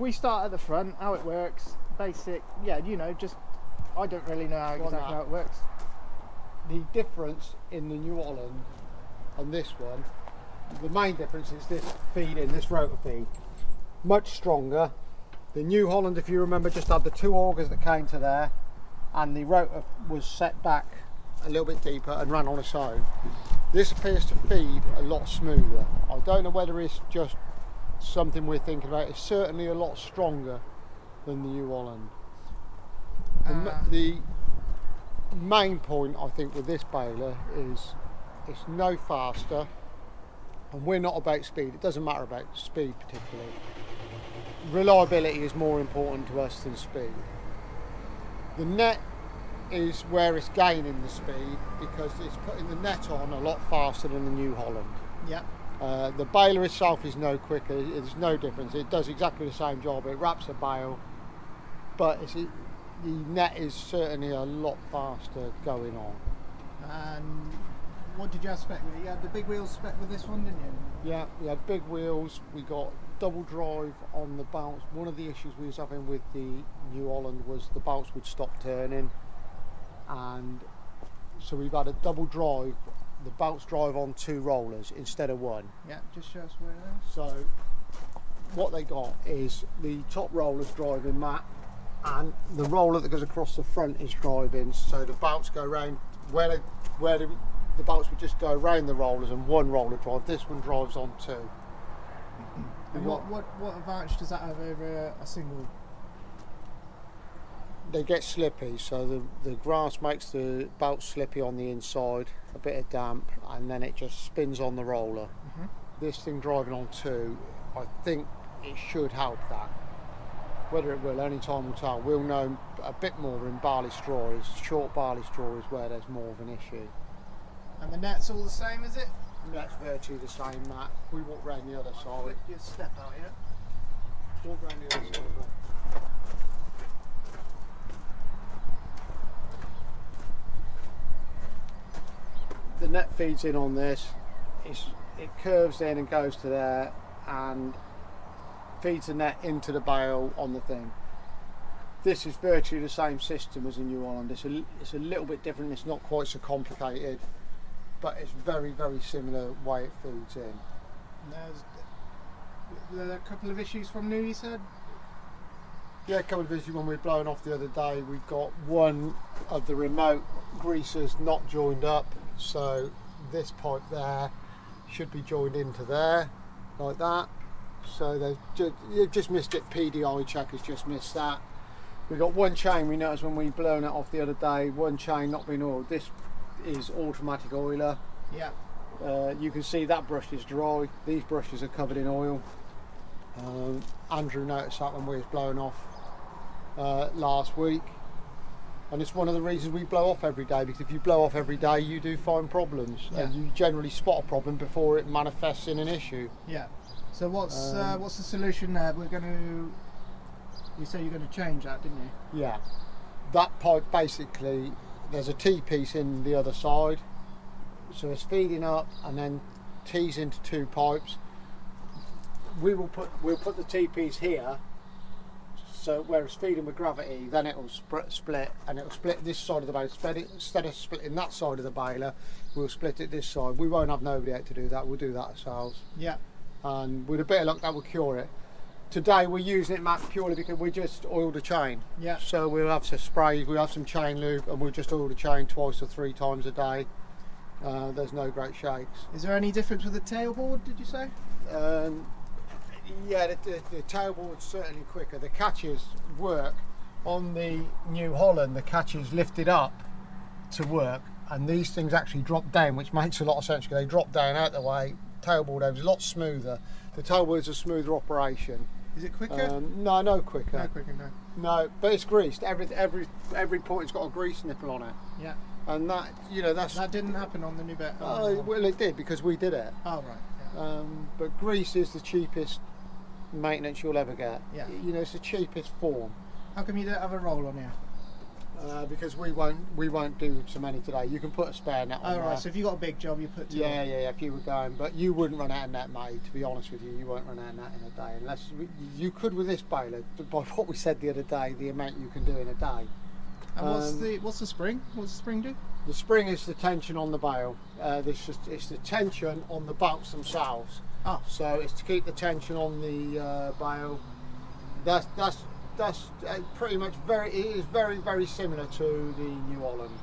we start at the front, how it works, basic, yeah, you know, just, I don't really know exactly how it works. The difference in the New Holland and this one, the main difference is this feed in, this rotor feed. Much stronger. The New Holland, if you remember, just had the 2 augers that came to there, and the rotor was set back a little bit deeper and ran on its own. This appears to feed a lot smoother. I don't know whether it's just something we're thinking about. It's certainly a lot stronger than the New Holland. The main point I think with this baler is it's no faster, and we're not about speed. It doesn't matter about speed particularly. Reliability is more important to us than speed. The net is where it's gaining the speed because it's putting the net on a lot faster than the New Holland. Yeah. The baler itself is no quicker. There's no difference. It does exactly the same job. It wraps a bale, but the net is certainly a lot faster going on. And what did you have spec with it? You had the big wheels spec with this one, didn't you? Yeah, we had big wheels. We got double drive on the bounce. One of the issues we was having with the New Holland was the bounce would stop turning, and so we've had a double drive, the bounce drive on 2 rollers instead of 1. Yeah, just show us where it is. So what they got is the top roller's driving that, and the roller that goes across the front is driving, so the bounce go around where the bounce would just go around the rollers and 1 roller drive. This one drives on 2. And what advantage does that have over a single? They get slippy, so the grass makes the bounce slippy on the inside, a bit of damp, and then it just spins on the roller. This thing driving on 2, I think it should help that. Whether it will, only time will tell. We'll know a bit more in barley straws. Short barley straw is where there's more of an issue. And the net's all the same, is it? That's virtually the same, Matt. We walk round the other side. You step out, yeah? Walk round the other side. The net feeds in on this. It curves in and goes to there and feeds the net into the bale on the thing. This is virtually the same system as the New Holland. It's a little bit different. It's not quite so complicated, but it's very, very similar way it feeds in. There's a couple of issues from new, you said? Yeah, a couple of issues when we were blowing off the other day. We've got one of the remote greasers not joined up, so this pipe there should be joined into there, like that. So you've just missed it. PDI check has just missed that. We've got one chain we noticed when we blown it off the other day, one chain not being oiled. This is automatic oiler. Yeah. You can see that brush is dry. These brushes are covered in oil. Andrew noticed that when we was blowing off last week, and it's one of the reasons we blow off every day, because if you blow off every day you do find problems, and you generally spot a problem before it manifests in an issue. Yeah. So what's the solution there? You say you're going to change that, didn't you? Yeah. That pipe basically, there's a T-piece in the other side, so it's feeding up and then tees into 2 pipes. We'll put the T-piece here, so where it's feeding with gravity, then it will split, and it will split this side of the baler. Instead of splitting that side of the baler, we'll split it this side. We won't have nobody out to do that. We'll do that ourselves. Yeah. And with a bit of luck, that will cure it. Today we're using it, Matt, purely because we just oiled a chain. Yeah. So we'll have some sprays, we'll have some chain lube, and we'll just oil the chain 2 or 3 times a day. There's no great shakes. Is there any difference with the tailboard, did you say? Yeah, the tailboard's certainly quicker. The catches work. On the New Holland, the catches lifted up to work, and these things actually drop down, which makes a lot of sense because they drop down out the way. Tailboard over is a lot smoother. The tailboard is a smoother operation. Is it quicker? No quicker. No quicker, no. No, but it's greased. Every point's got a grease nipple on it. Yeah. And that didn't happen on the new bit. Well, it did because we did it. Oh right. Yeah. But grease is the cheapest maintenance you'll ever get. Yeah. It's the cheapest form. How come you don't have a roll on here? because we won't do so many today. You can put a spare net on Oh, there. Right, so if you got a big job, you put two on. Yeah, if you were going, but you wouldn't run out of net, mate. To be honest with you, you won't run out of net in a day, unless you could with this baler. By what we said the other day, the amount you can do in a day. And what's the spring? What's the spring do? The spring is the tension on the bale. It's the tension on the bolts themselves. Ah. So it's to keep the tension on the bale. That's pretty much it is very similar to the New Holland.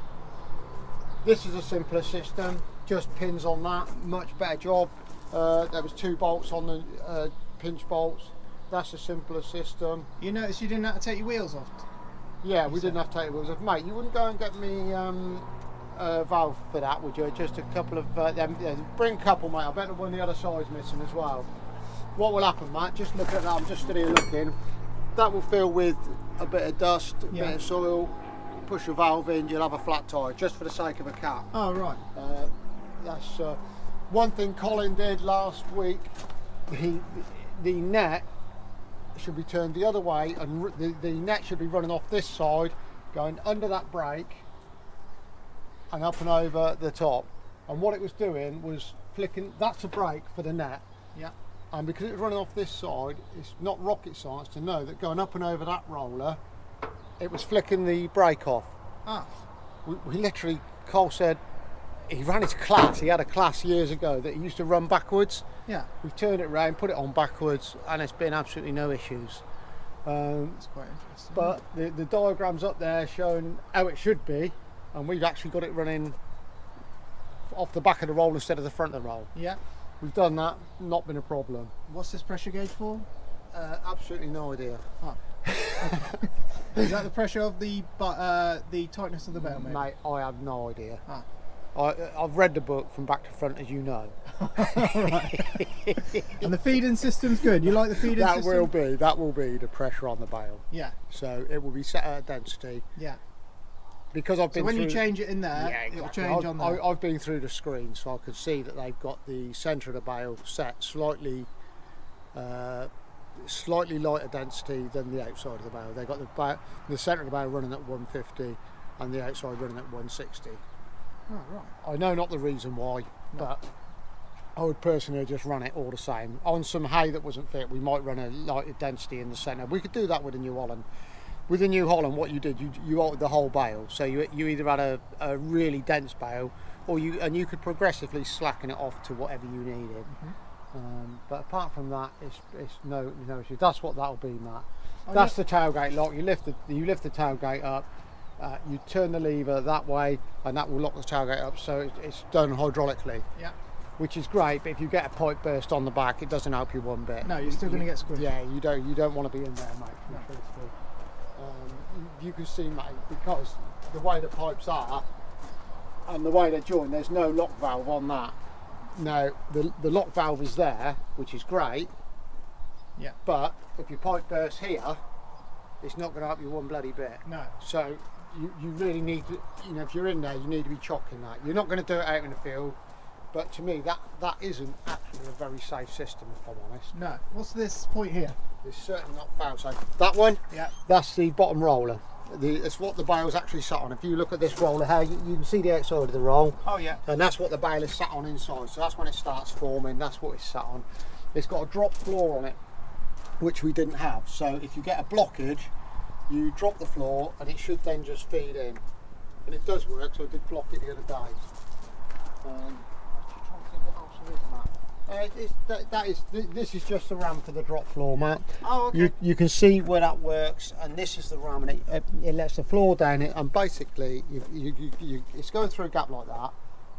This is a simpler system, just pins on that, much better job. There was 2 bolts on the pinch bolts. That's a simpler system. You notice you didn't have to take your wheels off? Yeah, we didn't have to take the wheels off. Mate, you wouldn't go and get me a valve for that, would you? Just a couple of them. Yeah, bring a couple, mate. I bet the one the other side's missing as well. What will happen, Matt? Just look at that. I'm just stood here looking. That will fill with a bit of dust, a bit of soil. Push a valve in, you'll have a flat tyre, just for the sake of a cap. Oh, right. That's one thing Colin did last week. The net should be turned the other way, and the net should be running off this side, going under that brake and up and over the top. And what it was doing was flicking. That's a brake for the net. Yeah. And because it was running off this side, it's not rocket science to know that going up and over that roller, it was flicking the brake off. Ah. We literally, Cole said, he ran his class. He had a class years ago that he used to run backwards. Yeah. We've turned it around, put it on backwards, and it's been absolutely no issues. That's quite interesting. But the diagram's up there showing how it should be, and we've actually got it running off the back of the roll instead of the front of the roll. Yeah. We've done that, not been a problem. What's this pressure gauge for? Absolutely no idea. Oh. Is that the pressure of the tightness of the bale, maybe? Mate, I have no idea. Ah. I've read the book from back to front, as you know. And the feeding system's good. You like the feeding system? That will be the pressure on the bale. Yeah. So it will be set at a density. Yeah. Because I've been. So when through, you change it in there, yeah, exactly. it'll change on there. I've been through the screen, so I could see that they've got the centre of the bale set slightly lighter density than the outside of the bale. They've got the centre of the bale running at 150 and the outside running at 160. Oh, right. I know not the reason why, but I would personally just run it all the same. On some hay that wasn't fit, we might run a lighter density in the centre. We could do that with the New Holland. With the New Holland, what you did, you altered the whole bale. So you either had a really dense bale, or you could progressively slacken it off to whatever you needed. Mm-hmm. But apart from that, it's no issue. That's what that'll be, Matt. That's the tailgate lock. You lift the tailgate up. You turn the lever that way, and that will lock the tailgate up. So it's done hydraulically. Yeah. Which is great, but if you get a pipe burst on the back, it doesn't help you one bit. No, you're still going to get squished. Yeah, you don't want to be in there, mate. No. You can see, mate, because the way the pipes are and the way they're joined, there's no lock valve on that. Now, the lock valve is there, which is great. Yeah. But if your pipe bursts here, it's not going to help you one bloody bit. No. So you really need to, if you're in there, you need to be chocking that. You're not going to do it out in the field. But to me, that isn't actually a very safe system, if I'm honest. No. What's this point here? It's certainly not fail safe. That one, yeah, that's the bottom roller. It's what the bale's actually sat on. If you look at this roller here, you can see the outside of the roll. Oh yeah. And that's what the bale is sat on inside. So that's when it starts forming. That's what it's sat on. It's got a drop floor on it, which we didn't have. So if you get a blockage, you drop the floor, and it should then just feed in. And it does work. So I did block it the other day. This is just the ram for the drop floor, Matt. Oh, okay. You can see where that works, and this is the ram, and it lets the floor down it, and basically it's going through a gap like that.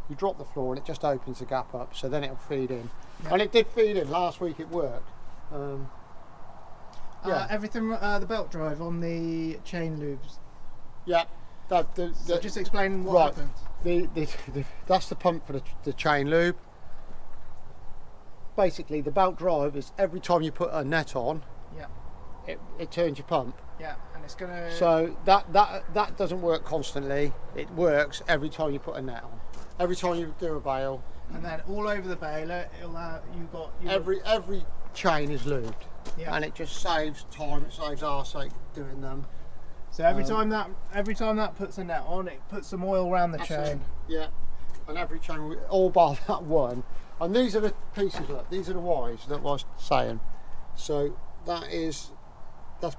You drop the floor, and it just opens the gap up, so then it'll feed in. Yeah. And it did feed in last week. It worked. Yeah. Everything, the belt drive on the chain loops. Yeah. So just explain what happened. That's the pump for the chain loop. Basically, the belt drive is every time you put a net on, yeah, it turns your pump. Yeah, and it's gonna. So that doesn't work constantly. It works every time you put a net on. Every time you do a bale. And then all over the baler, every chain is lubed. Yeah. And it just saves time. It saves our sake doing them. So every time that puts a net on, it puts some oil around the chain. Yeah, and every chain, all bar that one. And these are the pieces. Look, these are the wires that I was saying. So that's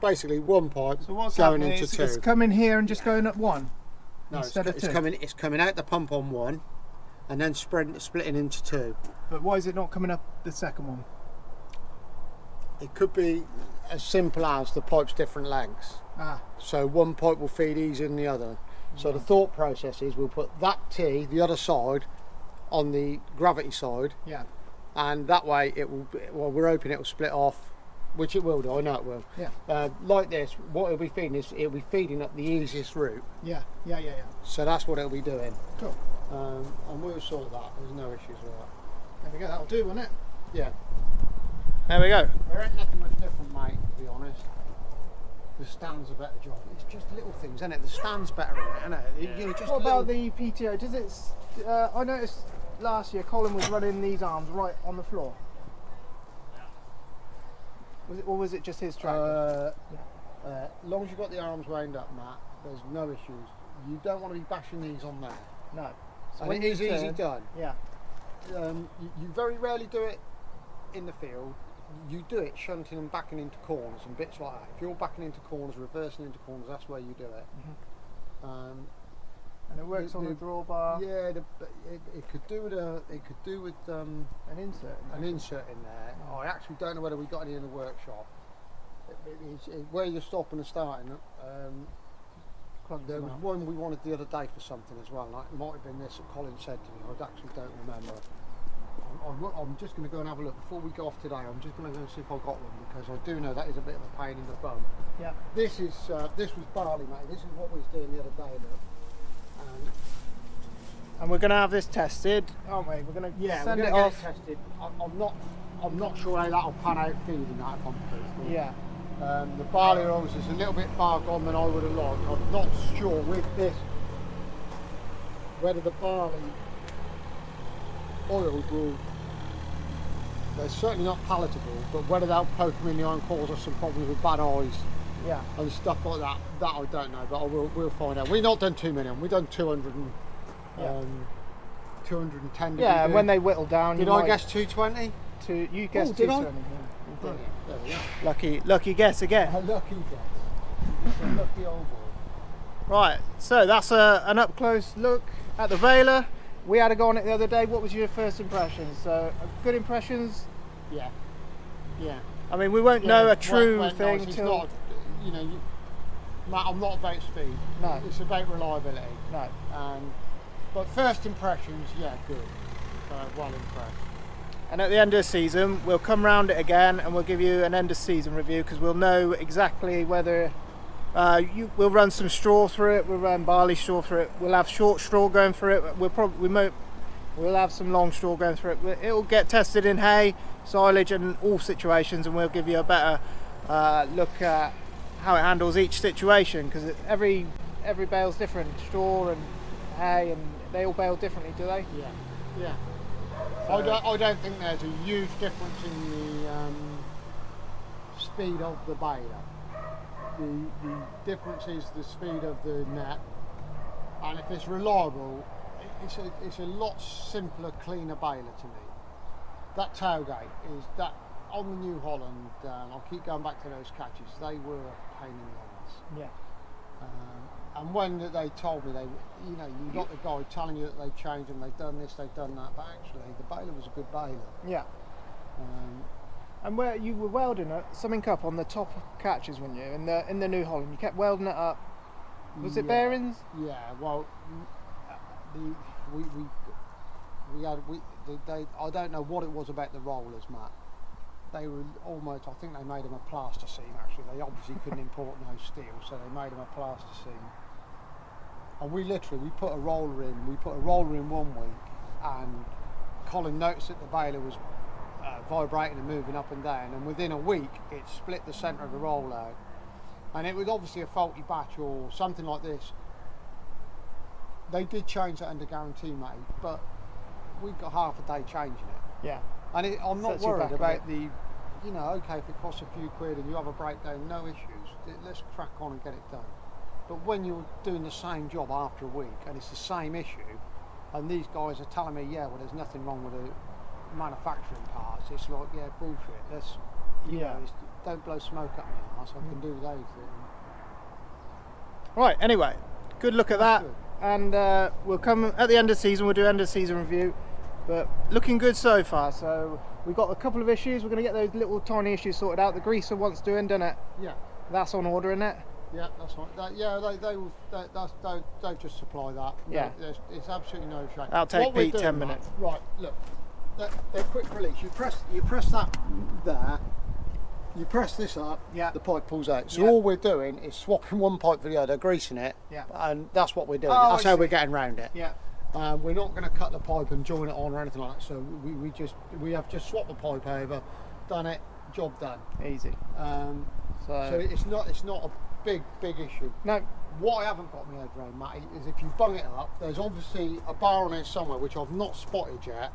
basically one pipe So what's going happening? into two. It's coming here and just going up one. No, instead of two. It's coming out the pump on one, and then splitting into two. But why is it not coming up the second one? It could be as simple as the pipe's different lengths. So one pipe will feed easier than the other. So the thought process is we'll put that T, the other side, on the gravity side. Yeah. And that way it will. Well, we're hoping it will split off, which it will do. I know it will. Yeah. Like this, what it'll be feeding is it'll be feeding up the easiest route. Yeah. So that's what it'll be doing. Cool. And we'll sort that. There's no issues with that. There we go. That'll do, won't it? Yeah. There we go. There ain't nothing much different, mate, to be honest. The stand's a better job. It's just little things, isn't it? The stand's better in it, isn't it? You know, just what about the PTO? Does it? I noticed last year Colin was running these arms right on the floor. Or was it just his track? As long as you've got the arms wound up, Matt, there's no issues. You don't want to be bashing these on there. No. So And it is easy done. Yeah. You very rarely do it in the field. You do it shunting and backing into corners and bits like that. If you're backing into corners, reversing into corners, that's where you do it. And it works on the drawbar. Yeah, it could do with an insert. An insert in there. Oh. I actually don't know whether we got any in the workshop. Where you're stopping and starting. There was one we wanted the other day for something as well. Like, it might have been this that Colin said to me. I actually don't remember. I'm just going to go and have a look before we go off today. I'm just going to go and see if I've got one, because I do know that is a bit of a pain in the bum. Yeah. This was barley, mate. This is what we was doing the other day. Look. And we're going to have this tested, aren't we? We're going to send it off. Get it tested. I'm not sure how that'll pan out feeding that, if I'm truthful. Yeah. The barley oils is a little bit far gone than I would have liked. I'm not sure with this whether the barley oils will. They're certainly not palatable, but whether they'll poke them in the eye and cause us some problems with bad eyes, and stuff like that, that I don't know, but we'll find out. We've not done too many of them. We've done 200 and 210. Yeah, and when they whittle down, did I guess 220? You guessed 220. There we go. Lucky guess again. A lucky guess. It's a lucky old boy. Right, so that's an up close look at the Vela. We had a go on it the other day. What was your first impressions? So, good impressions? Yeah. I mean, we won't know a true thing until. Not, Matt, I'm not about speed. No. It's about reliability. No. But first impressions, yeah, good. Well impressed. And at the end of the season, we'll come round it again and we'll give you an end of season review, because we'll know exactly whether we'll run some straw through it. We'll run barley straw through it. We'll have short straw going through it. We'll have some long straw going through it. It'll get tested in hay, silage, and all situations, and we'll give you a better look at how it handles each situation, because every bale's different. Straw and hay, and they all bale differently, do they? Yeah. So I don't think there's a huge difference in the speed of the baler. The difference is the speed of the net, and if it's reliable, it's a lot simpler, cleaner baler to me. That tailgate is that on the New Holland. I'll keep going back to those catches. They were a pain in the ass. Yeah. And when they told me you got the guy telling you that they've changed them, they've done this, they've done that, but actually the baler was a good baler. Yeah. And where you were welding something up on the top catches, weren't you? In the New Holland, you kept welding it up. Was it bearings? Yeah. Well, I don't know what it was about the rollers, Matt. They were almost. I think they made them a plaster seam. Actually, they obviously couldn't import no steel, so they made them a plaster seam. And we put a roller in. We put a roller in 1 week, and Colin noticed that the baler was vibrating and moving up and down, and within a week it split the centre of the roll out, and it was obviously a faulty batch or something like this. They did change that under guarantee, mate, but we've got half a day changing it. Yeah. And I'm not Sets you worried back a about bit. okay, if it costs a few quid and you have a breakdown, no issues. Let's crack on and get it done. But when you're doing the same job after a week and it's the same issue, and these guys are telling me, yeah, well, there's nothing wrong with the manufacturing parts, it's like, yeah, bullshit. Let's, you know, don't blow smoke up my arse. I can do those things. Right, anyway, good look at that. Good. And we'll come at the end of the season, we'll do end of season review. But looking good so far. So we've got a couple of issues. We're going to get those little tiny issues sorted out. The greaser wants doing, doesn't it? Yeah. That's on order, isn't it? Yeah, that's right. They'll just supply that. Yeah. It's absolutely no shame. That'll take Pete 10 minutes. Right, look, they're quick release. You press that there. You press this up, the pipe pulls out. So all we're doing is swapping one pipe for the other, greasing it, and that's what we're doing. That's how we're getting around it. Yeah. We're not going to cut the pipe and join it on or anything like that. So we have just swapped the pipe over, done it, job done. Easy. So it's not a big issue. No. What I haven't got my head around, Matty, is if you bung it up, there's obviously a bar on it somewhere which I've not spotted yet.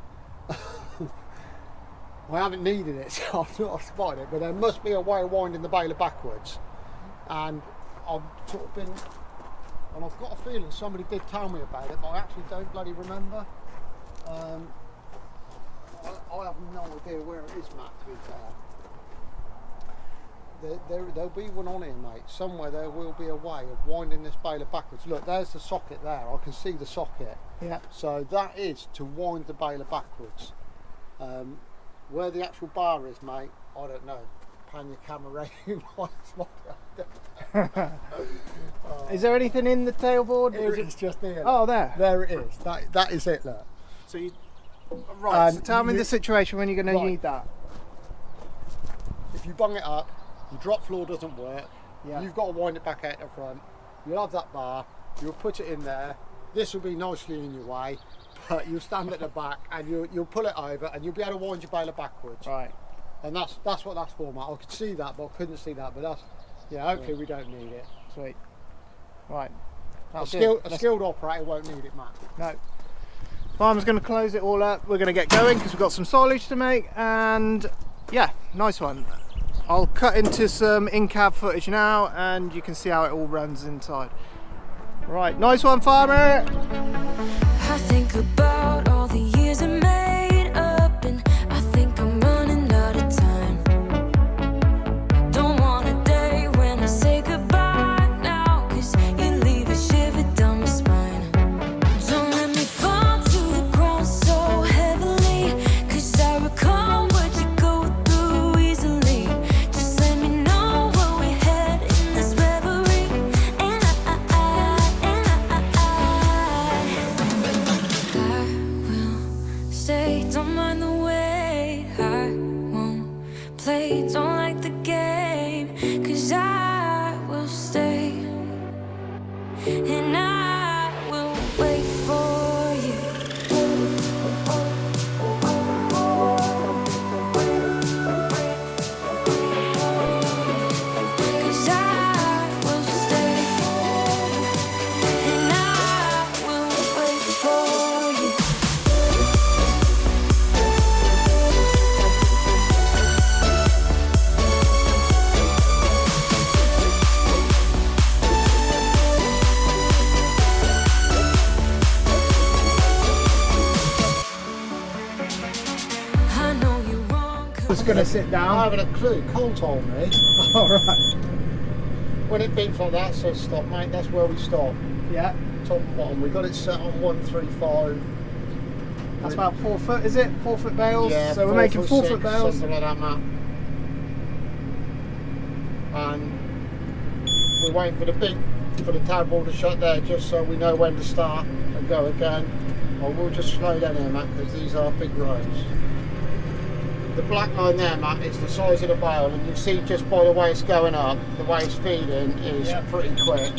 I haven't needed it, so I've not spotted it, but there must be a way of winding the baler backwards. And I've sort of been, and I've got a feeling somebody did tell me about it, but I actually don't bloody remember. I have no idea where it is, Matt, to be fair. There'll be one on here, mate. Somewhere there will be a way of winding this baler backwards. Look, there's the socket there. I can see the socket. Yeah. So that is to wind the baler backwards. Where the actual bar is, mate, I don't know. Pan your camera around. Is there anything in the tailboard? It's just here. Oh, there. There it is. That is it, look. So you... Right, so tell me the situation when you're going to need that. If you bung it up, your drop floor doesn't work, you've got to wind it back out the front, you'll have that bar, you'll put it in there, this will be nicely in your way, but you'll stand at the back and you'll pull it over and you'll be able to wind your baler backwards. Right. And that's what that's for, Matt. I could see that, but I couldn't see that, but that's, hopefully we don't need it. Sweet. Right. A skilled operator won't need it, Matt. No. Farmer's going to close it all up. We're going to get going because we've got some silage to make, and yeah, nice one. I'll cut into some in-cab footage now and you can see how it all runs inside. Right, nice one, Farmer! I think about all the years I made up, and I think I'm running out of time. Don't want a day when I say goodbye now, 'cause you leave a shiver down my spine. Don't let me fall to the ground so heavily, 'cause I recall what you go through easily. Just let me know where we head in this reverie, and stay, don't mind the wait. I won't play, don't like the game, 'cause I will stay, and I will wait for you. 'Cause I will stay, and I will wait for you. Just going to sit down. I haven't a clue. Cole told me. Alright. When it beeps like that, says stop, mate. That's where we stop. Yeah. Top and bottom. We got it set on 135. That's about 4 foot, is it? 4 foot bales? Yeah. So we're making 4 foot bales. Something like that, Matt. And we're waiting for the tailboard to shut there, just so we know when to start and go again. Or we'll just slow down here, Matt, because these are big roads. The black line there, Matt, is the size of the bale, and you see just by the way it's going up, the way it's feeding is pretty quick.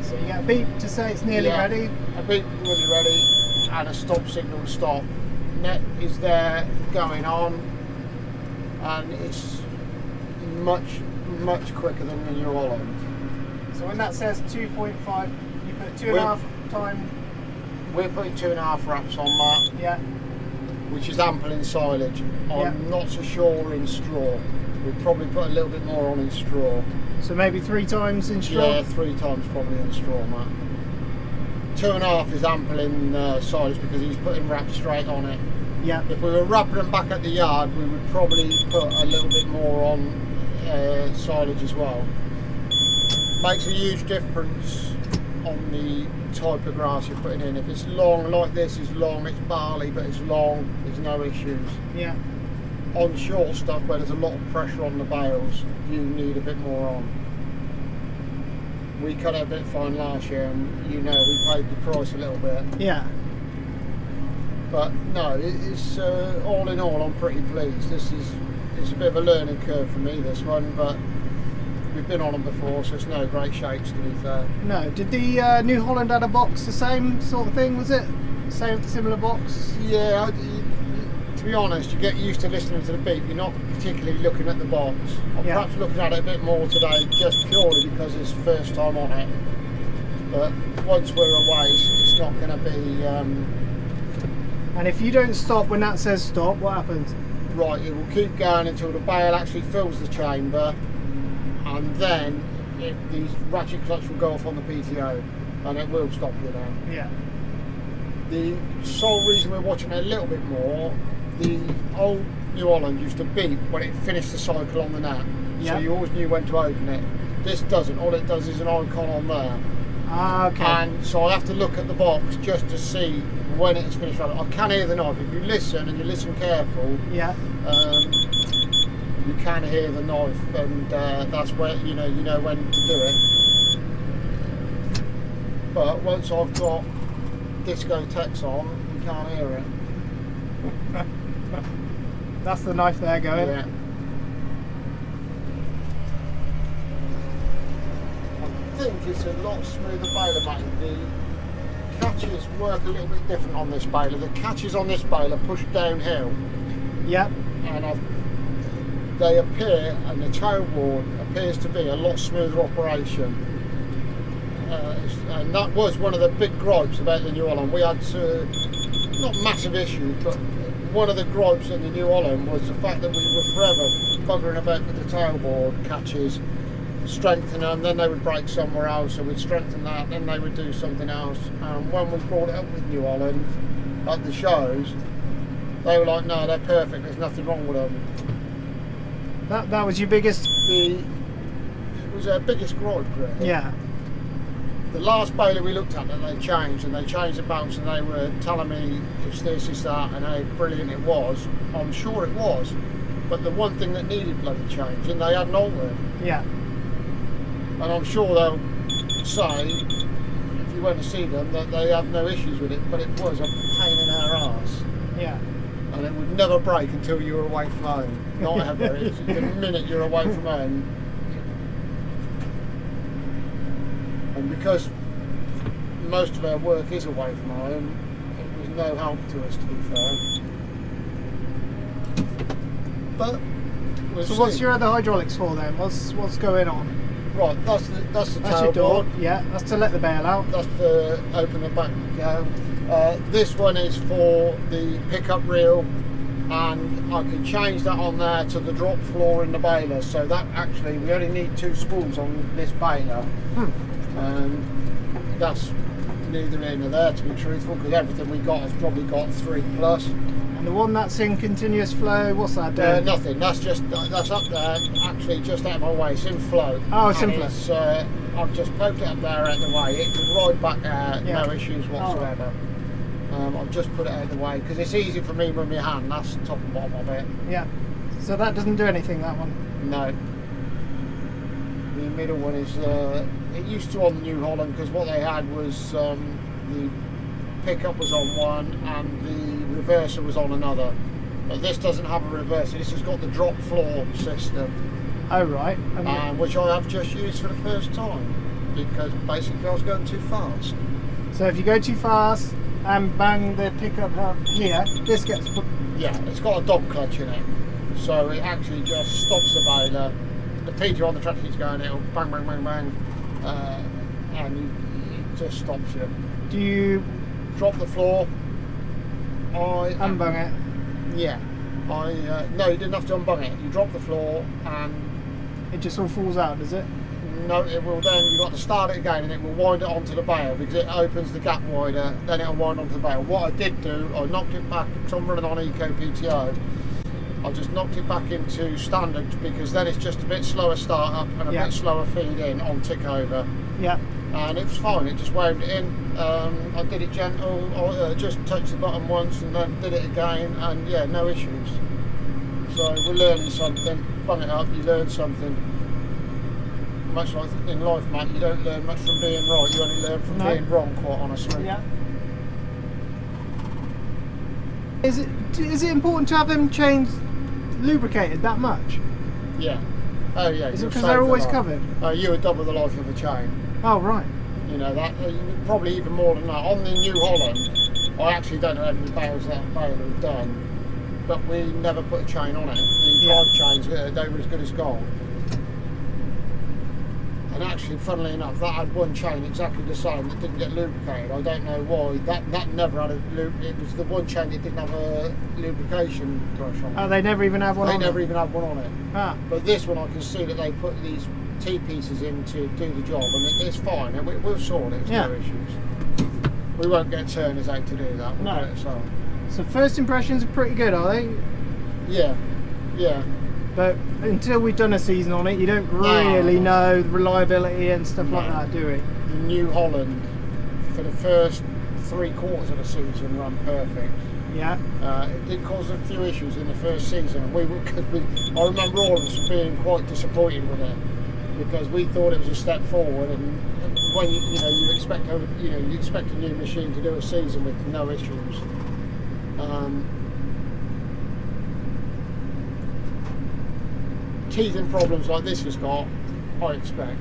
So you get a beep to say it's nearly ready? A beep nearly ready, and a stop signal to stop. Net is there going on, and it's much quicker than the New Holland. So when that says 2.5, you put 2.5 time? We're putting 2.5 wraps on, Matt. Yeah. Which is ample in silage. I'm not so sure in straw. We'd probably put a little bit more on in straw. So maybe 3 times in straw? Yeah, 3 times probably in straw, Matt. 2.5 is ample in silage because he's putting wraps straight on it. Yeah. If we were wrapping them back at the yard, we would probably put a little bit more on silage as well. Makes a huge difference on the type of grass you're putting in. If it's long, like this is long, it's barley, but it's long, there's no issues. Yeah. On short stuff where there's a lot of pressure on the bales, you need a bit more on. We cut it a bit fine last year, and you know we paid the price a little bit. Yeah. But no, it's all in all, I'm pretty pleased. It's a bit of a learning curve for me, this one, but we've been on them before, so it's no great shakes, to be fair. No. Did the New Holland add a box the same sort of thing, was it? Same, similar box? Yeah, to be honest, you get used to listening to the beep. You're not particularly looking at the box. I'm perhaps looking at it a bit more today, just purely because it's first time on it. But once we're away, it's not going to be... And if you don't stop when that says stop, what happens? Right, it will keep going until the bale actually fills the chamber, and then the ratchet clutch will go off on the PTO, and it will stop you then. Yeah. The sole reason we're watching it a little bit more, the old New Holland used to beep when it finished the cycle on the nap, so you always knew when to open it. This doesn't. All it does is an icon on there. Ah, okay. And so I have to look at the box just to see when it's finished running. I can hear the knife. If you listen and you listen careful, yeah, you can hear the knife, and that's where you know when to do it. But once I've got discotheques on, you can't hear it. That's the knife there going. Yeah. I think it's a lot smoother baler, mate. The catches work a little bit different on this baler. The catches on this baler push downhill. Yep. And they appear, and the tailboard appears to be a lot smoother operation. And that was one of the big gripes about the New Holland. We had not massive issues, but one of the gripes in the New Holland was the fact that we were forever buggering about with the tailboard catches, strengthen them, then they would break somewhere else, so we'd strengthen that, then they would do something else. And when we brought it up with New Holland at the shows, they were like, no, they're perfect, there's nothing wrong with them. That was your biggest... It was our biggest gripe, really. Yeah. The last baler we looked at, that they changed, and they changed the bolts, and they were telling me it's this, it's that, and how brilliant it was. I'm sure it was, but the one thing that needed bloody changing, they hadn't altered. Yeah. And I'm sure they'll say, if you went to see them, that they have no issues with it, but it was a pain in our arse. Yeah. And it would never break until you were away from home. Not ever. It's the minute you're away from home. And because most of our work is away from home, it was no help to us, to be fair. But we'll see. What's your other hydraulics for then? What's going on? Right, that's the Your door. tailboard. Yeah, that's to let the bale out. That's to open the back down. This one is for the pickup reel, and I can change that on there to the drop floor in the baler. So that actually, we only need 2 spools on this baler. That's neither here nor there, to be truthful, because everything we got has probably got 3+. And the one that's in continuous flow, what's that doing? Nothing. That's up there, actually just out of my way. It's in flow. Oh, it's in flow. I've just poked it up there out of the way. It can ride back there, no issues whatsoever. I've just put it out of the way because it's easy for me with my hand. That's the top and bottom of it. Yeah. So that doesn't do anything, that one? No. The middle one is, it used to on the New Holland, because what they had was the pickup was on one and the reverser was on another. But this doesn't have a reverser. This has got the drop floor system. Oh, right. Which I have just used for the first time, because basically I was going too fast. So if you go too fast and bang the pickup up here, this gets... Yeah, it's got a dog clutch in it. So it actually just stops the baler. The PTO on the tractor keeps going, it'll bang, bang, bang, bang, and it just stops you. Do you drop the floor? unbung it? Yeah. No, you didn't have to unbung it. You drop the floor and It just all falls out, does it? no, it will then, you've got to start it again and it will wind it onto the bail because it opens the gap wider, then it'll wind onto the bail. What I did do, I knocked it back, because I'm running on Eco PTO, I just knocked it back into standard because then it's just a bit slower start up and a bit slower feed in on tick over. Yeah. And it was fine, it just wound it in. I did it gentle, I just touched the bottom once and then did it again, and yeah, no issues. So we're learning something, bung it up, you learn something. Much like in life, mate, you don't learn much from being right, you only learn from being wrong, quite honestly. Yeah. Is it important to have them chains lubricated that much? Yeah. Oh yeah. Is it because they're always covered? You would double the life of a chain. Oh right. You know that, probably even more than that. On the New Holland, I actually don't know how many bales that bale have done, but we never put a chain on it. The drive chains, they were as good as gold. And actually, funnily enough, that had one chain exactly the same that didn't get lubricated. I don't know why. That never had it was the one chain that didn't have a lubrication brush on it. Oh, they never even have one on it? They never even had one on it. Ah. But this one I can see that they put these T-pieces in to do the job, and it's fine, and we'll sort it, no issues. We won't get turners out to do that, we'll do it ourselves. So first impressions are pretty good, are they? Yeah, yeah. But until we've done a season on it, you don't really know the reliability and stuff like that, do we? The New Holland, for the first 3/4 of the season, ran perfect. Yeah. It did cause a few issues in the first season, and I remember all of us being quite disappointed with it because we thought it was a step forward, and when you expect a new machine to do a season with no issues. Teething problems like this has got, I expect.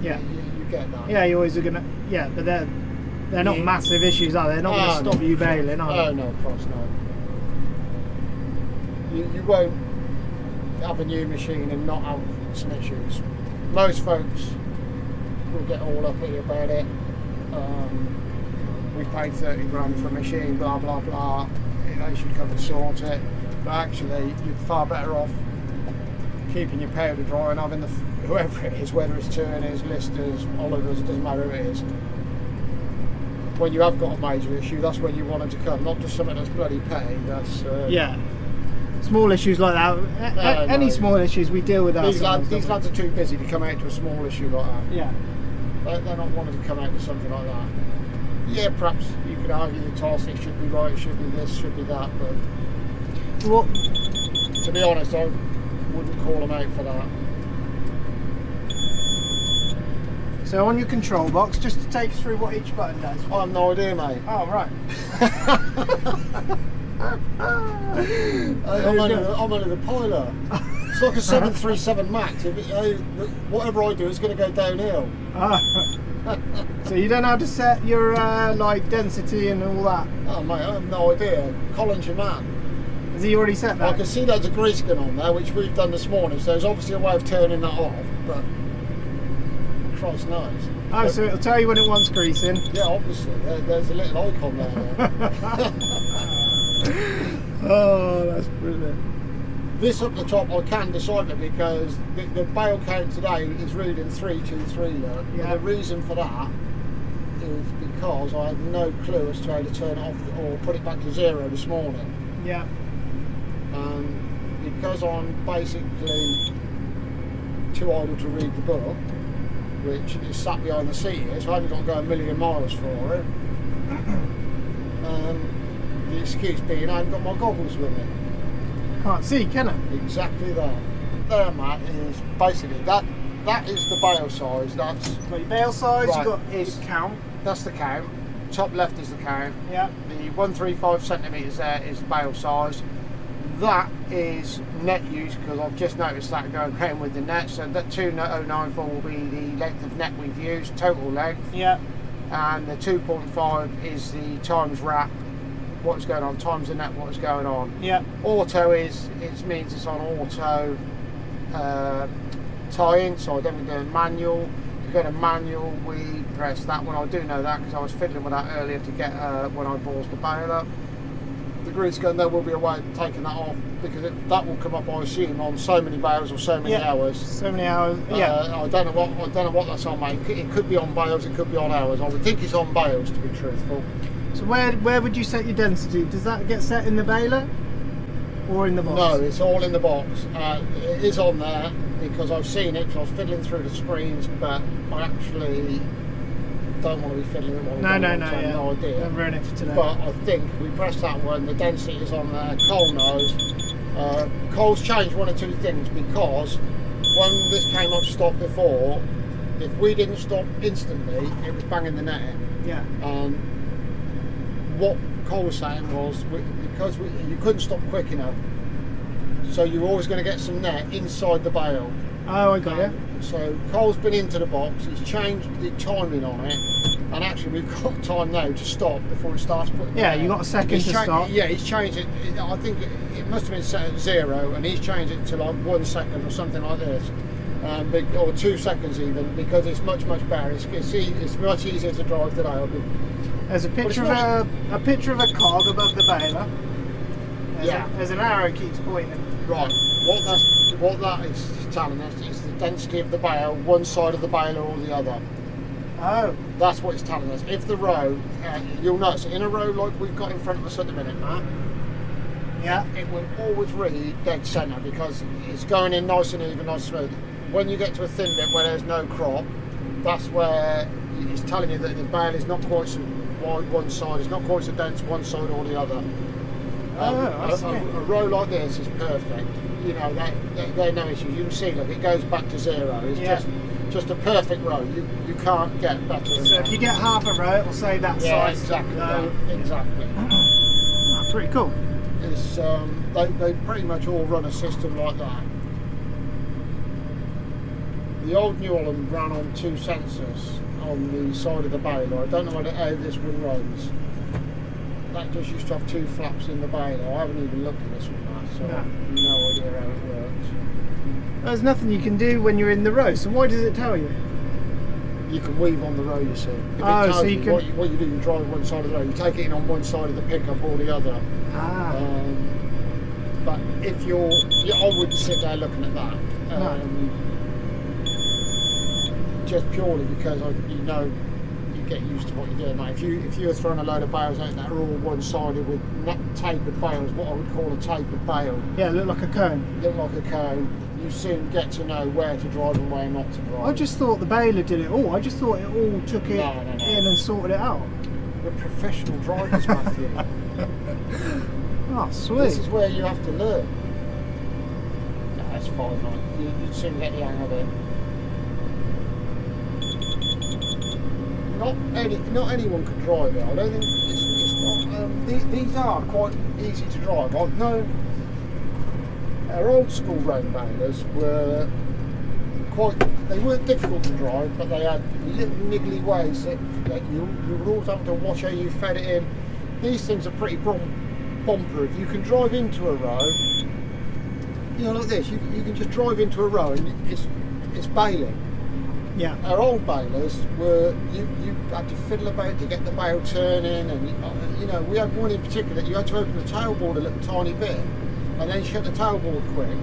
Yeah. You get that. Yeah, you always are gonna. Yeah, but they're not massive issues, are they? They're not going to stop you bailing, are they? Oh no, of course not. You won't have a new machine and not have some issues. Most folks will get all up at you about it. We've paid 30 grand for a machine, blah blah blah. They should come and sort it. But actually, you're far better off keeping your powder dry and having whoever it is, whether it's Turners, Listers, Olivers, doesn't matter who it is. When you have got a major issue, that's when you want them to come, not just something that's bloody petty. That's yeah. Small issues like that. Any small issues we deal with ourselves. These lads are too busy to come out to a small issue like that. Yeah. They're not wanting to come out to something like that. Yeah, perhaps you could argue the toss, it should be right, it should be this, should be that, but to be honest, I wouldn't call them out for that. So on your control box, just to take us through what each button does. I have no idea, mate. Oh, right. I'm only the pilot. It's like a 737 Max. Whatever I do is going to go downhill. So you don't know how to set your like density and all that? Oh mate, I have no idea. Colin's your man. Has he already set that? I can see there's a grease gun on there, which we've done this morning, so there's obviously a way of turning that off, but Christ knows. Oh, but, so it'll tell you when it wants greasing? Yeah, obviously. There's a little icon there. Oh, that's brilliant. This up the top I can decipher because the bail count today is reading 323 look. Yeah. The reason for that is because I had no clue as to how to turn it off or put it back to zero this morning. Yeah. Because I'm basically too idle to read the book, which is sat behind the seat here, so I haven't got to go a million miles for it. The excuse being I haven't got my goggles with me. Can't see, can I? Exactly that. There, Matt, is basically that is the bail size. That's got your bail size, right. You've got his count. That's the count. Top left is the count. Yeah. The 135 centimetres there is the bail size. That is net use because I've just noticed that going around with the net. So that 2094 will be the length of net we've used, total length. Yeah. And the 2.5 is the times wrap, what's going on, times the net, what's going on. Yeah. Auto means it's on auto tying, so I don't do manual. To go to manual, we press that one. I do know that because I was fiddling with that earlier to get when I balls the bail up. The Groot's going, there will be a way of taking that off, because that will come up, I assume, on so many bales or so many hours. So many hours. Yeah. I don't know what that's on, mate. It could be on bales, it could be on hours. I would think it's on bales, to be truthful. So where would you set your density? Does that get set in the baler or in the box? No, it's all in the box. It is on there because I've seen it. So I was fiddling through the screens, but I actually don't want to be fiddling with one. No, no idea. Don't ruin it for today. But I think we press that one. The density is on there. Cole knows. Cole's changed one or two things, because when this came up stop before, if we didn't stop instantly, it was banging the net in. Yeah. What Cole was saying was, because you couldn't stop quick enough, so you were always going to get some net inside the bale. Oh, I got you. So Cole's been into the box, he's changed the timing on it, and actually we've got time now to stop before it starts putting. Yeah, you got a second to stop. Yeah, he's changed it. I think it must have been set at 0, and he's changed it to like 1 second or something like this, or 2 seconds even, because it's much better. It's much easier to drive today. There's a picture of a cog above the baler. There's an arrow keeps pointing. Right. What that is telling us is the density of the bale, one side of the baler or the other. Oh. That's what it's telling us. If the row, you'll notice in a row like we've got in front of us at the minute, Matt. Yeah. It will always read dead centre, because it's going in nice and even, nice and smooth. When you get to a thin bit where there's no crop, that's where it's telling you that the bale is not quite so wide one side, it's not quite so dense one side or the other. A row like this is perfect. You know, there are no issues. You can see, look, it goes back to 0. It's just a perfect row. You can't get better than that. So if you get half a row, it'll say that size. Exactly. Exactly. Oh, pretty cool. It's they pretty much all run a system like that. The old New Holland ran on 2 sensors on the side of the baler. I don't know how this one runs. That just used to have 2 flaps in the baler. I haven't even looked at this one, so I have no idea how it works. There's nothing you can do when you're in the row, so why does it tell you? You can weave on the row, you see. If it so tells you can... what you do, you drive one side of the road, you take it in on one side of the pickup or the other. But if I wouldn't sit there looking at that. Just purely because you get used to what you're doing, mate. If you were throwing a load of bales out that are all one-sided with tapered bales, what I would call a tapered bale. Yeah, look like a cone. Look like a cone. You soon get to know where to drive and where not to drive. I just thought the baler did it all. I just thought it all took it in and sorted it out. We're professional drivers, Matthew. Oh, sweet. This is where you have to learn. No, that's fine, mate. You'd soon get the hang of it. Not anyone can drive it. I don't think it's not. These are quite easy to drive. I've known our old school road balers they weren't difficult to drive, but they had little niggly ways that you would always have to watch how you fed it in. These things are pretty bomb-proof. If you can drive into a row, you know, like this, you can just drive into a row and it's baling. Yeah. Our old balers were, you had to fiddle about to get the bale turning, and you know, we had one in particular that you had to open the tailboard a little tiny bit and then shut the tailboard quick,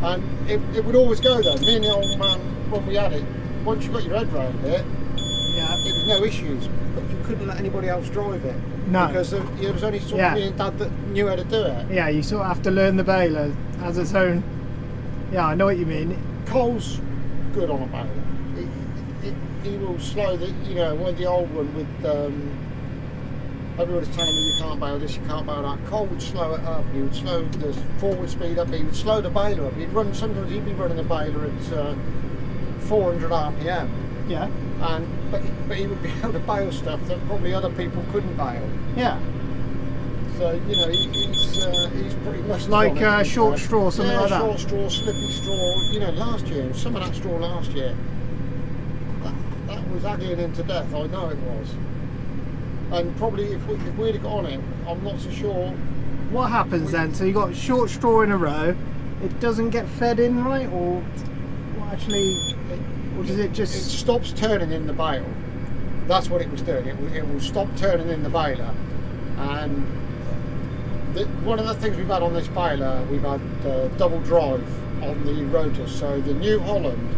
and it would always go there. Me and the old man, when we had it, once you got your head round it, it was no issues, but you couldn't let anybody else drive it. No. Because it was only sort of me and Dad that knew how to do it. Yeah, you sort of have to learn the baler as its own. Yeah, I know what you mean. Cole's good on a baler. He will slow the, you know, when the old one with everybody's telling me you can't bail this, you can't bail that. Cole would slow it up. He would slow the forward speed up. He would slow the baler up. Sometimes he'd be running a baler at 400 RPM. Yeah. But he would be able to bail stuff that probably other people couldn't bail. Yeah. So you know he's pretty much like short straw, something like that. Short straw, slippy straw. You know, last year, some of that straw last year. That was haggling him to death, I know it was. And probably if we'd have got on it, I'm not so sure. What happens then? So you got short straw in a row, it doesn't get fed in right, or or does it just... It stops turning in the bale. That's what it was doing. It will stop turning in the baler, and One of the things we've had on this baler, we've had double drive on the rotors. So the New Holland,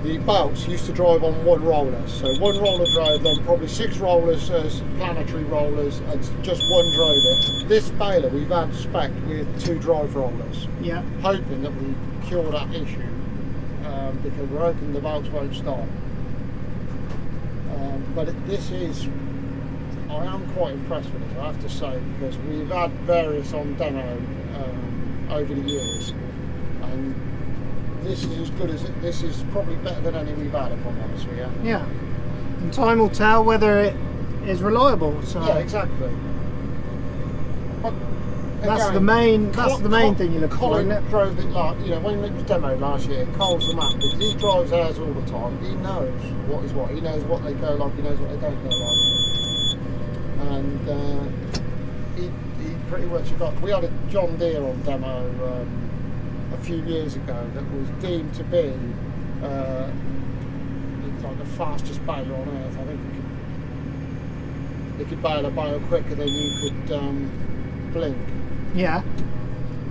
the belts used to drive on one roller. So one roller drove them, probably 6 rollers as planetary rollers, and just one drove it. This baler we've had spec with 2 drive rollers. Yeah. Hoping that we cure that issue, because we're hoping the belts won't stop. This is, I am quite impressed with it, I have to say, because we've had various on demo over the years, and this is as good as this is probably better than any we've had, if I'm honest with you. Yeah. And time will tell whether it is reliable. So Yeah, exactly. But that's again, the main thing you look for, Colin isn't it? drove it when it was demoed last year. Cole's the man, because he drives ours all the time. He knows what is what. He knows what they go like. He knows what they don't go like. And he pretty much got. We had a John Deere on demo a few years ago that was deemed to be like the fastest baler on earth. I think it could bail a bale quicker than you could blink. Yeah.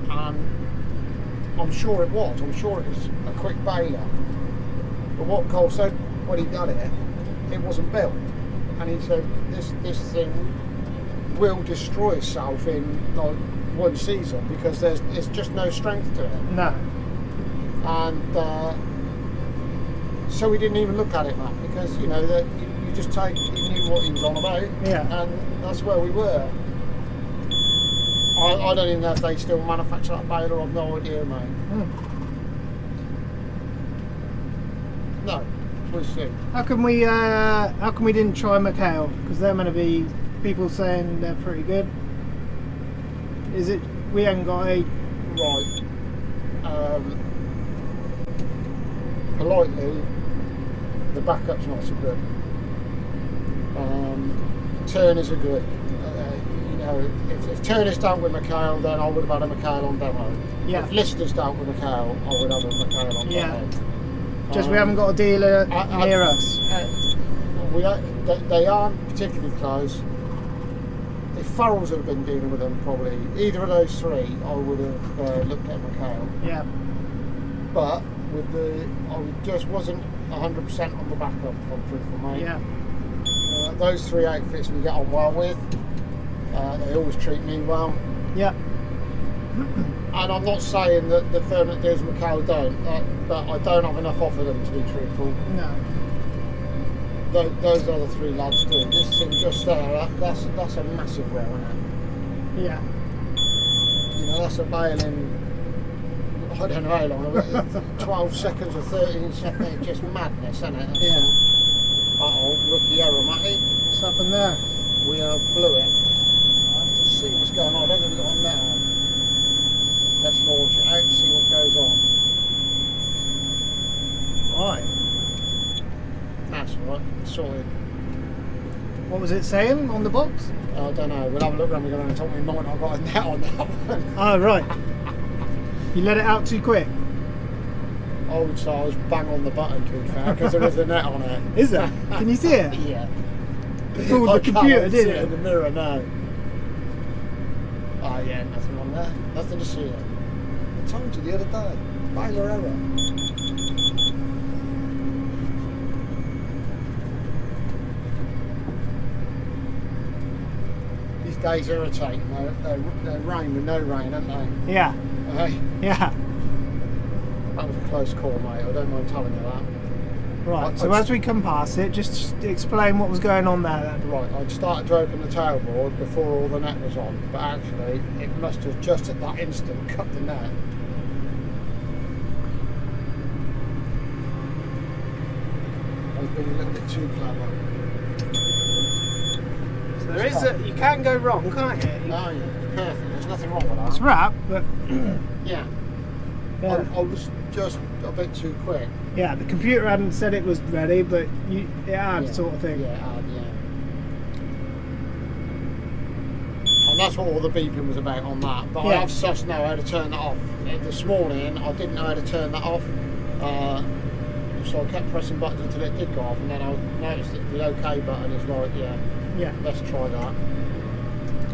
And I'm sure it was. I'm sure it was a quick baler. But what Cole said when he got it, it wasn't built. And he said this thing will destroy itself in like one season because it's just no strength to it. No. And so we didn't even look at it, Matt, because that you just take. He knew what he was on about. Yeah. And that's where we were. I don't even know if they still manufacture that baler. I've no idea, mate. No, we'll see. How come we didn't try McHale? Because they're meant to be people saying they're pretty good. Is it we haven't got a Right. Politely, the backup's not so good. Turners are good. If Turner's dealt with McHale, then I would have had a McHale on demo. Yeah. If Lister's dealt with McHale, I would have a McHale on demo. Just we haven't got a dealer near us. They aren't particularly close. If Farrell's had been dealing with them, probably either of those 3, I would have looked at McHale. Yeah. But I just wasn't 100% on the backup, if I'm truthful, mate. Yeah. Those 3 outfits we get on well with. They always treat me well. Yeah. And I'm not saying that the firm that does McHale don't, but I don't have enough off of them to be truthful. No. Those other 3 lads do. This thing just there, that's a massive row, isn't it? Yeah. That's a bail in, I don't know how long, 12 seconds or 13 seconds, it's just madness, isn't it? Yeah. Rookie error, Matty. What's happened there? We blew it. I have to see what's going on. I don't think we've got on now. Let's launch it out, see what goes on. Right. That's all right, sorted. What was it saying on the box? I don't know, we'll have a look when we go around and talk me mine. I've got a net on that one. Oh, right. You let it out too quick. I would say I was bang on the button, to be fair, because there is a net on it. Is there? Can you see it? Yeah. It fooled the computer, see didn't it in it? the mirror now. Oh yeah, nothing on there. Nothing to see it. I told you the other day. Baler error. These days irritate. They're rain with no rain, aren't they? Yeah. Hey, Yeah. that was a close call, mate. I don't mind telling you that. Right. So as we come past it, just explain what was going on there then. Right, I'd started to open the tailboard before all the net was on, but actually it must have just at that instant cut the net. I was being a little bit too clever. So there is you can go wrong, can't you? No, it's perfect. There's nothing wrong with that. It's wrap, but Yeah. yeah. I was just a bit too quick. Yeah, the computer hadn't said it was ready, but it had, Yeah. sort of thing. Yeah, yeah. And that's what all the beeping was about on that. But I Yeah. have sussed now how to turn that off. This morning I didn't know how to turn that off. So I kept pressing buttons until it did go off, and then I noticed that the OK button is like, yeah, Yeah. let's try that.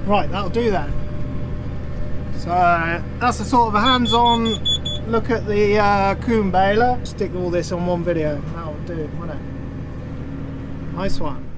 Right, that'll do that. So that's a sort of a hands-on look at the Kuhn baler. Stick all this on one video. That'll do it, won't it? Nice one.